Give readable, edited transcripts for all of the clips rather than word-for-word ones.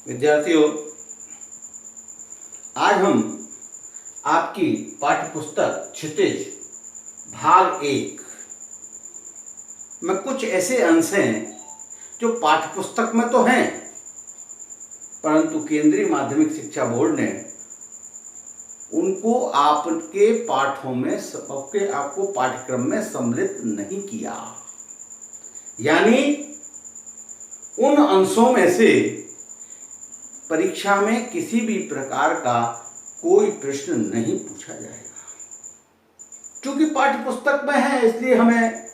विद्यार्थियों, आज हम आपकी पाठ्य पुस्तक क्षितिज भाग 1 में कुछ ऐसे अंश हैं जो पाठ्य पुस्तक में तो हैं, परंतु केंद्रीय माध्यमिक शिक्षा बोर्ड ने उनको आपके पाठों में आपको पाठ्यक्रम में सम्मिलित नहीं किया। यानी उन अंशों में से परीक्षा में किसी भी प्रकार का कोई प्रश्न नहीं पूछा जाएगा। क्योंकि पाठ्य पुस्तक में है, इसलिए हमें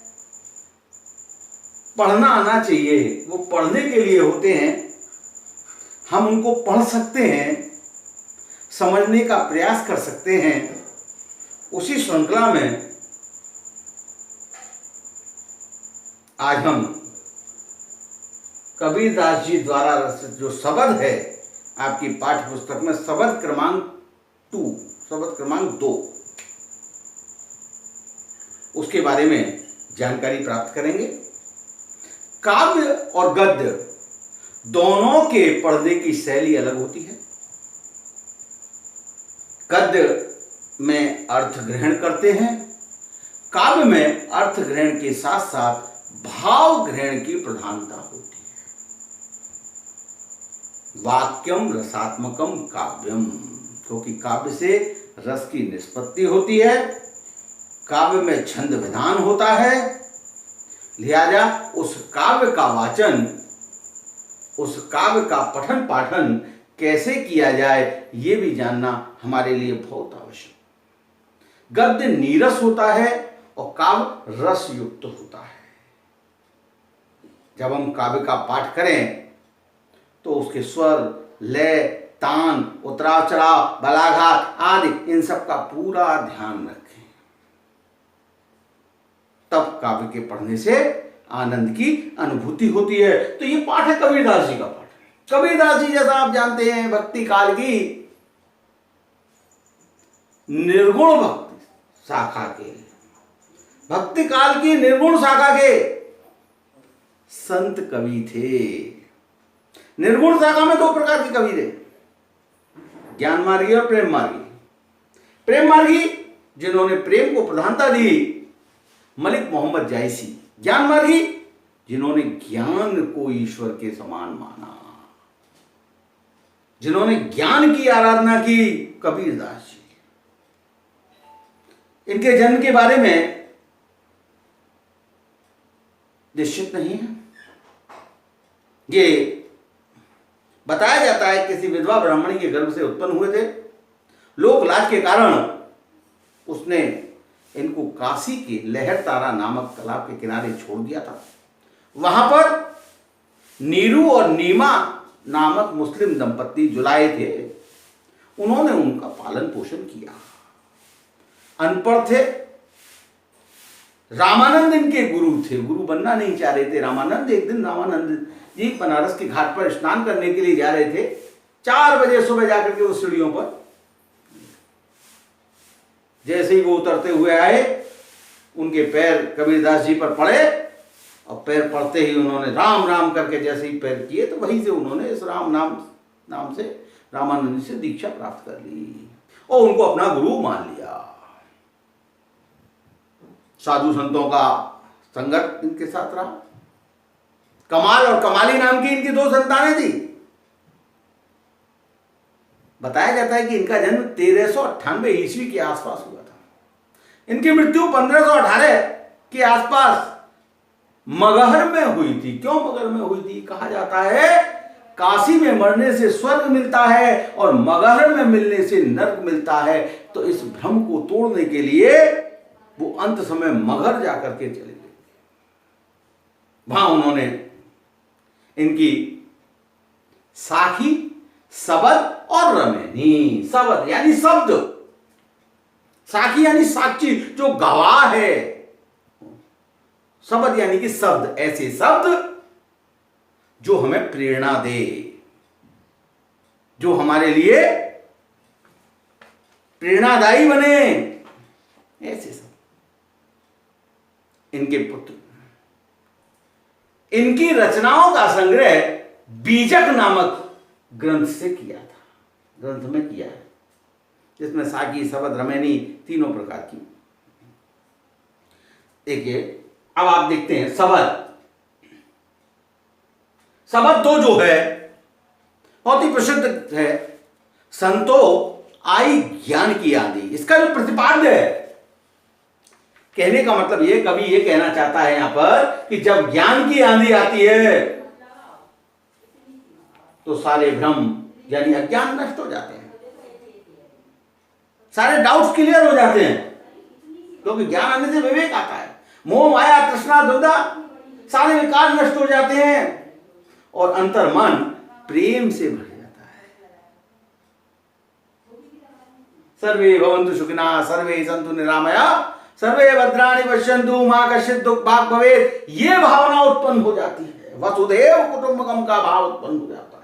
पढ़ना आना चाहिए। वो पढ़ने के लिए होते हैं, हम उनको पढ़ सकते हैं, समझने का प्रयास कर सकते हैं। उसी श्रृंखला में आज हम कबीरदास जी द्वारा रचित जो शब्द है आपकी पाठ्य पुस्तक में, शब्द क्रमांक 2, उसके बारे में जानकारी प्राप्त करेंगे। काव्य और गद्य दोनों के पढ़ने की शैली अलग होती है। गद्य में अर्थ ग्रहण करते हैं, काव्य में अर्थ ग्रहण के साथ साथ भाव ग्रहण की प्रधानता होती है। वाक्यम रसात्मकम काव्यम, क्योंकि काव्य से रस की निष्पत्ति होती है, काव्य में छंद विधान होता है। लिहाजा उस काव्य का वाचन, उस काव्य का पठन पाठन कैसे किया जाए, ये भी जानना हमारे लिए बहुत आवश्यक। गद्य नीरस होता है और काव्य रस युक्त होता है। जब हम काव्य का पाठ करें तो उसके स्वर, लय, तान, उतराव चढ़ाव, बलाघात आदि इन सब का पूरा ध्यान रखें। तब काव्य के पढ़ने से आनंद की अनुभूति होती है। तो ये पाठ है कबीरदास जी का पाठ है। कबीरदास जी, जैसा आप जानते हैं, भक्ति काल की निर्गुण भक्ति शाखा के, भक्ति काल की निर्गुण शाखा के संत कवि थे। निर्गुण शाखा में 2 प्रकार के कवि थे, ज्ञान मार्गी और प्रेम मार्गी। प्रेम मार्गी जिन्होंने प्रेम को प्रधानता दी, मलिक मोहम्मद जायसी। ज्ञान मार्गी जिन्होंने ज्ञान को ईश्वर के समान माना, जिन्होंने ज्ञान की आराधना की, कबीरदास जी। इनके जन्म के बारे में निश्चित नहीं है। ये बताया जाता है किसी विधवा ब्राह्मणी के गर्भ से उत्पन्न हुए थे। लोक लाज के कारण उसने इनको काशी के लहर तारा नामक तालाब के किनारे छोड़ दिया था। वहां पर नीरू और नीमा नामक मुस्लिम दंपत्ति जुलाए थे। उन्होंने उनका पालन पोषण किया। अनपढ़ थे। रामानंद इनके गुरु थे, गुरु बनना नहीं चाह रहे थे रामानंद। एक दिन रामानंद जी बनारस के घाट पर स्नान करने के लिए जा रहे थे। 4 बजे सुबह जाकर के उस सीढ़ियों पर, जैसे ही वो उतरते हुए आए, उनके पैर कबीरदास जी पर पड़े और पैर पड़ते ही उन्होंने राम राम करके जैसे ही पैर किए, तो वहीं से उन्होंने इस राम नाम से रामानंद से दीक्षा प्राप्त कर ली और उनको अपना गुरु मान लिया। साधु संतों का संगत इनके साथ रहा। कमाल और कमाली नाम की इनकी 2 संतानें थी। बताया जाता है कि इनका जन्म 1398 ईस्वी के आसपास हुआ था। इनकी मृत्यु 1518 के आसपास मगहर में हुई थी। क्यों मगहर में हुई थी? कहा जाता है काशी में मरने से स्वर्ग मिलता है और मगहर में मिलने से नरक मिलता है। तो इस भ्रम को तोड़ने के लिए वो अंत समय मगहर जाकर के चले गए। वहां उन्होंने इनकी साखी, सबद और रमेनी, सबद यानी शब्द, साखी यानी साक्षी जो गवाह है, शब्द यानी कि शब्द, ऐसे शब्द जो हमें प्रेरणा दे, जो हमारे लिए प्रेरणादायी बने, ऐसे शब्द। इनके पुत्र, इनकी रचनाओं का संग्रह बीजक नामक ग्रंथ से किया था, ग्रंथ में किया है, जिसमें साकी, शबद, रमैनी तीनों प्रकार की। देखिए अब आप देखते हैं शबद। शबद तो जो है बहुत ही प्रसिद्ध है, संतो आई ज्ञान की आंधी। इसका जो प्रतिपाद्य है, कहने का मतलब ये, कवि ये कहना चाहता है यहां पर कि जब ज्ञान की आंधी आती है तो सारे भ्रम यानी अज्ञान नष्ट हो जाते हैं, सारे डाउट्स क्लियर हो जाते हैं, क्योंकि ज्ञान आने से विवेक आता है। मोह माया तृष्णा दुविधा सारे विकार नष्ट हो जाते हैं और अंतर्मन प्रेम से भर जाता है। सर्वे भवन्तु सुखिनः, सर्वे सन्तु निरामया, सर्वे भद्राणि पश्यन्तु मा कश्चित् दुःख भाग् भवेत्। ये भावना उत्पन्न हो जाती है, वसुधैव कुटुम्बकम का भाव उत्पन्न हो जाता है।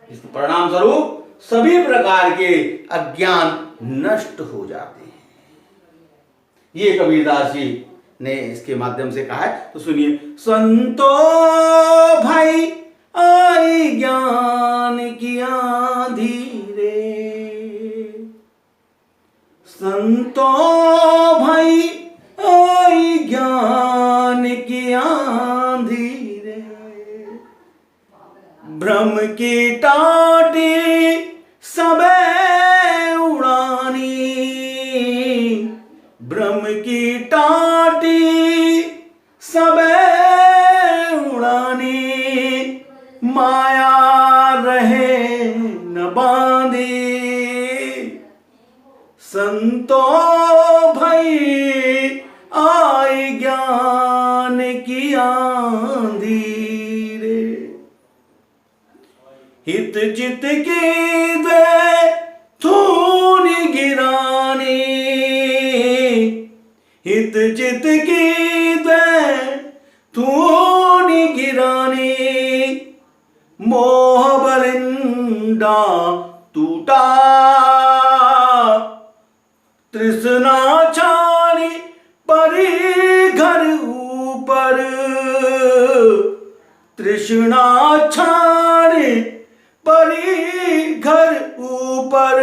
इसके परिणाम स्वरूप सभी प्रकार के अज्ञान नष्ट हो जाते हैं। ये कबीरदास जी ने इसके माध्यम से कहा है, तो सुनिए। संतो भाई आई ज्ञान की आंधी रे, संतो भाई आई ज्ञान की आंधी रे, भ्रम की टाटी सबे उड़ानी, भ्रम की टाटी सबे उड़ानी, माया रहे न बांधी, संतो भाई आई ज्ञान की आंधी रे, हित चित की दे थूनी गिरानी, हित चित की दे थूनी गिरानी, मोह बलिंदा टूटा, तृष्णा छानी परी घर ऊपर, तृष्णा छानी परी घर ऊपर,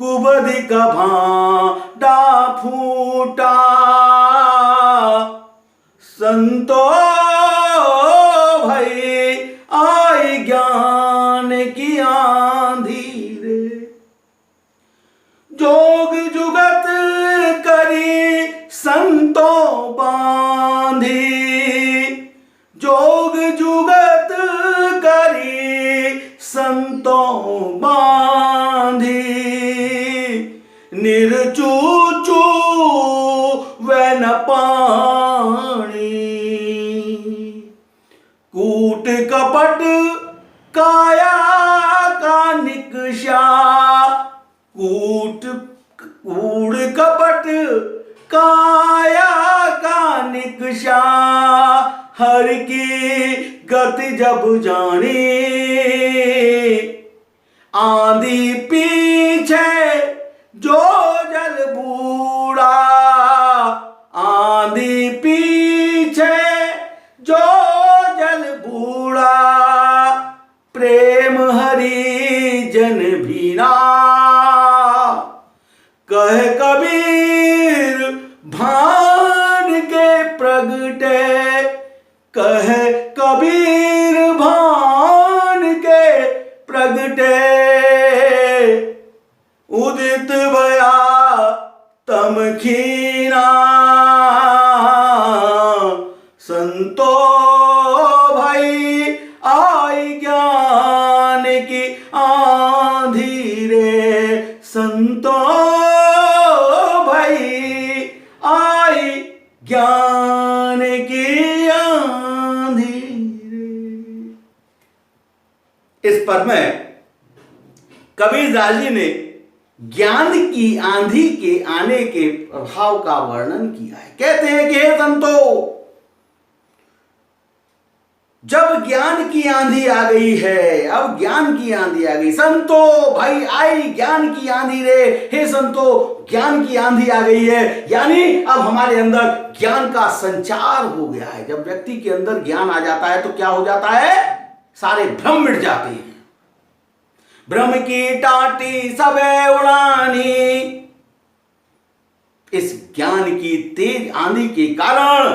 कुबद का भांडा फूटा, संतो भाई आई ज्ञान की आंधी रे, जोग जुगत करी संतो बांधी, जोग जुगत करी संतो बांधी, निर्चूचू वे न पानी, कूट कपट काया का निकषा, कूट कूड़ कपट काया का निकषा, हर की गति जब जानी, आंधी पीछे जो जल बूढ़ा, आंधी पीछे जो जल बूढ़ा, प्रेम हरि जन भीना, कह कबीर भान के प्रगटे, कह कबीर भान के प्रगटे, उदित भया तम खीना, संतो भाई आई ज्ञान की आंधी रे, संतो भाई आई ज्ञान की आंधी रे। इस पद में कबीरदास जी ने ज्ञान की आंधी के आने के प्रभाव का वर्णन किया है। कहते हैं कि हे संतो, जब ज्ञान की आंधी आ गई है, अब ज्ञान की आंधी आ गई, संतो भाई आई ज्ञान की आंधी रे, हे संतो ज्ञान की आंधी आ गई है, यानी अब हमारे अंदर ज्ञान का संचार हो गया है। जब व्यक्ति के अंदर ज्ञान आ जाता है तो क्या हो जाता है? सारे भ्रम मिट जाते हैं। भ्रम की टाटी सबे उड़ानी, इस ज्ञान की तेज आंधी के कारण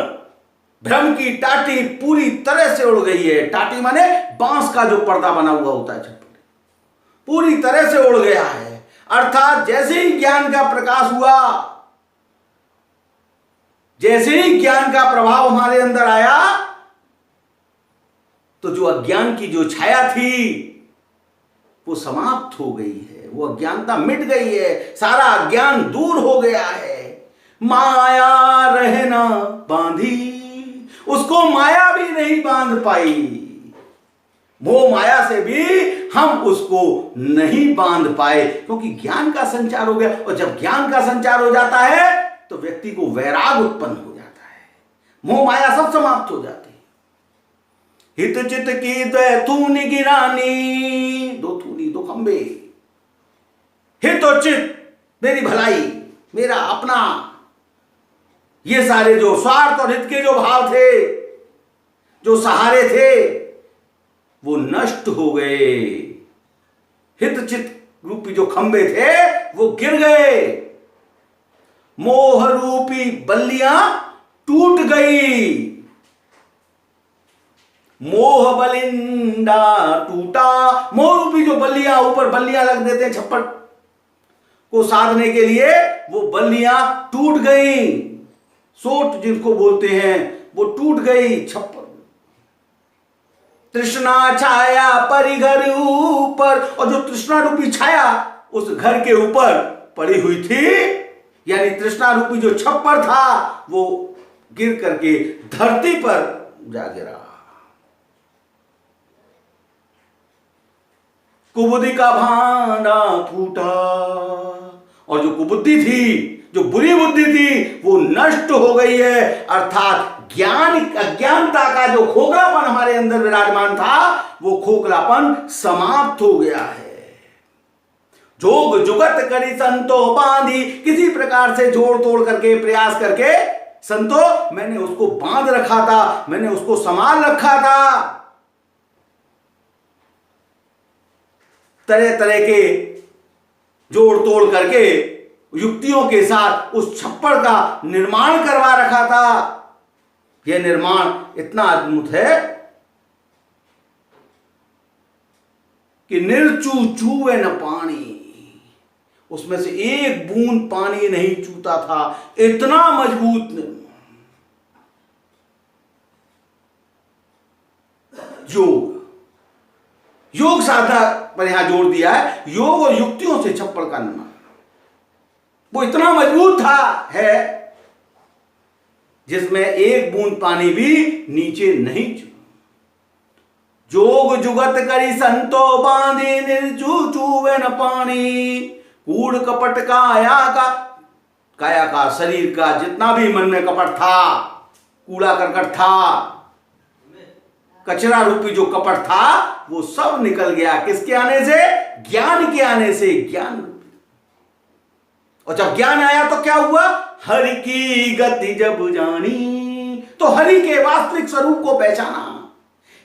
भ्रम की टाटी पूरी तरह से उड़ गई है। टाटी माने बांस का जो पर्दा बना हुआ होता है, छप्पर, पूरी तरह से उड़ गया है। अर्थात जैसे ही ज्ञान का प्रकाश हुआ, जैसे ही ज्ञान का प्रभाव हमारे अंदर आया, तो जो अज्ञान की जो छाया थी वो समाप्त हो गई है, वो अज्ञानता मिट गई है, सारा अज्ञान दूर हो गया है। माया रहना बांधी, उसको माया भी नहीं बांध पाई। मोह माया से भी हम उसको नहीं बांध पाए, क्योंकि ज्ञान का संचार हो गया। और जब ज्ञान का संचार हो जाता है तो व्यक्ति को वैराग उत्पन्न हो जाता है, मोह माया सब समाप्त हो जाती है। हित चित की द्वैथूनि गिरानी, दो थूनी दो खंबे, हित और चित, मेरी भलाई, मेरा अपना, ये सारे जो स्वार्थ और हित के जो भाव थे, जो सहारे थे, वो नष्ट हो गए। हित चित रूपी जो खंबे थे वो गिर गए, मोह रूपी बल्लियां टूट गई। मोह बलिंदा टूटा, मोह रूपी जो बल्लियां, ऊपर बल्लियां लग देते हैं छप्पर को साधने के लिए, वो बल्लियां टूट गई। सोट जिनको बोलते हैं वो टूट गई छप्पर। तृष्णा छाया परिघर ऊपर, और जो तृष्णा रूपी छाया उस घर के ऊपर पड़ी हुई थी, यानी तृष्णा रूपी जो छप्पर था वो गिर करके धरती पर जा गिरा। कुबुद्धि का भांडा फूटा, और जो कुबुद्धि थी, जो बुरी बुद्धि थी, वो नष्ट हो गई है। अर्थात ज्ञान, अज्ञानता का जो खोखलापन हमारे अंदर विराजमान था, वो खोखलापन समाप्त हो गया है। जोग जुगत करी संतो बांधी, किसी प्रकार से जोड़ तोड़ करके, प्रयास करके, संतो मैंने उसको बांध रखा था, मैंने उसको संभाल रखा था। तरह तरह के जोड़ तोड़ करके, युक्तियों के साथ उस छप्पर का निर्माण करवा रखा था। यह निर्माण इतना अद्भुत है कि निर्चू चूवे न पानी, उसमें से एक बूंद पानी नहीं चूता था, इतना मजबूत योग। योग साधना पर यहां जोर दिया है, योग और युक्तियों से छप्पर का निर्माण, वो इतना मजबूत था है जिसमें एक बूंद पानी भी नीचे नहीं चुका। जोग जुगत करी संतो बांधी, निर्जू चूवे न पानी। कूड़ कपट काया का शरीर का जितना भी मन में कपट था, कूड़ा करकट था, कचरा रूपी जो कपट था, वो सब निकल गया। किसके आने से? ज्ञान के आने से। ज्ञान, और जब ज्ञान आया तो क्या हुआ? हरि की गति जब जानी, तो हरि के वास्तविक स्वरूप को पहचाना,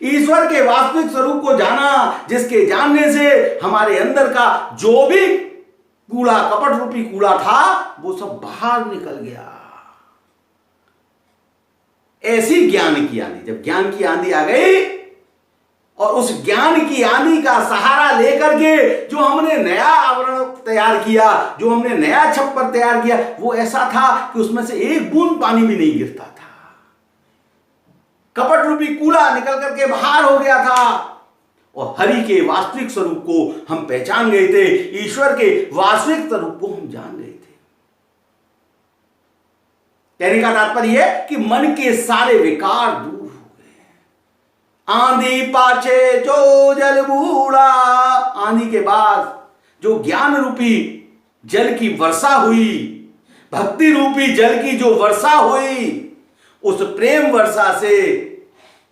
ईश्वर के वास्तविक स्वरूप को जाना, जिसके जानने से हमारे अंदर का जो भी कूड़ा, कपट रूपी कूड़ा था, वो सब बाहर निकल गया। ऐसी ज्ञान की आंधी, जब ज्ञान की आंधी आ गई, और उस ज्ञान की आंधी का सहारा लेकर के जो हमने नया आवरण तैयार किया, जो हमने नया छप्पर तैयार किया, वो ऐसा था कि उसमें से एक बूंद पानी भी नहीं गिरता था। कपट रूपी कूड़ा निकल करके बाहर हो गया था, और हरि के वास्तविक स्वरूप को हम पहचान गए थे, ईश्वर के वास्तविक स्वरूप को हम जान गए थे। कहने का तात्पर्य है कि मन के सारे विकार दूर हो गए। आंधी पाछे जो जल बूढ़ा, आंधी के बाद जो ज्ञान रूपी जल की वर्षा हुई, भक्ति रूपी जल की जो वर्षा हुई, उस प्रेम वर्षा से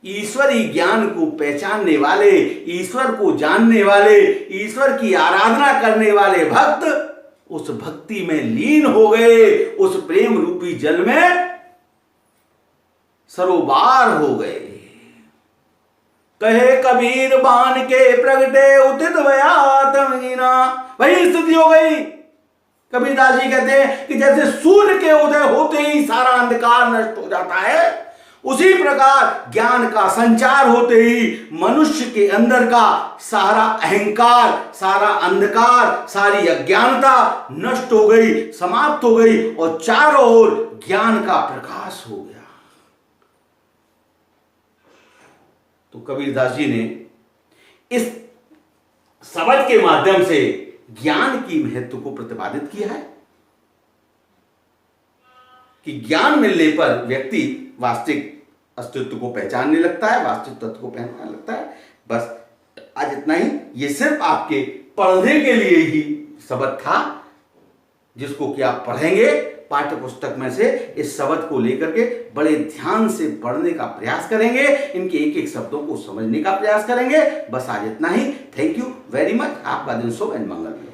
ईश्वरी ज्ञान को पहचानने वाले, ईश्वर को जानने वाले, ईश्वर की आराधना करने वाले भक्त उस भक्ति में लीन हो गए, उस प्रेम रूपी जल में सरोबार हो गए। कहे कबीर बान के प्रगटे उदित भयातम हीना। वही स्थिति हो गई। कबीरदास जी कहते हैं कि जैसे सूर्य के उदय होते ही सारा अंधकार नष्ट हो जाता है, उसी प्रकार ज्ञान का संचार होते ही मनुष्य के अंदर का सारा अहंकार, सारा अंधकार, सारी अज्ञानता नष्ट हो गई, समाप्त हो गई और चारों ओर ज्ञान का प्रकाश हो गया। तो कबीरदास जी ने इस शब्द के माध्यम से ज्ञान की महत्व को प्रतिपादित किया है कि ज्ञान मिलने पर व्यक्ति वास्तविक अस्तित्व को पहचानने लगता है, वास्तविक तत्व को पहचानने लगता है। बस आज इतना ही। ये सिर्फ आपके पढ़ने के लिए ही शब्द था, जिसको कि आप पढ़ेंगे पाठ्य पुस्तक में से। इस शब्द को लेकर के बड़े ध्यान से पढ़ने का प्रयास करेंगे, इनके एक एक शब्दों को समझने का प्रयास करेंगे। बस आज इतना ही। Thank you very much. आपका दिन शुभ एंड मंगलमय।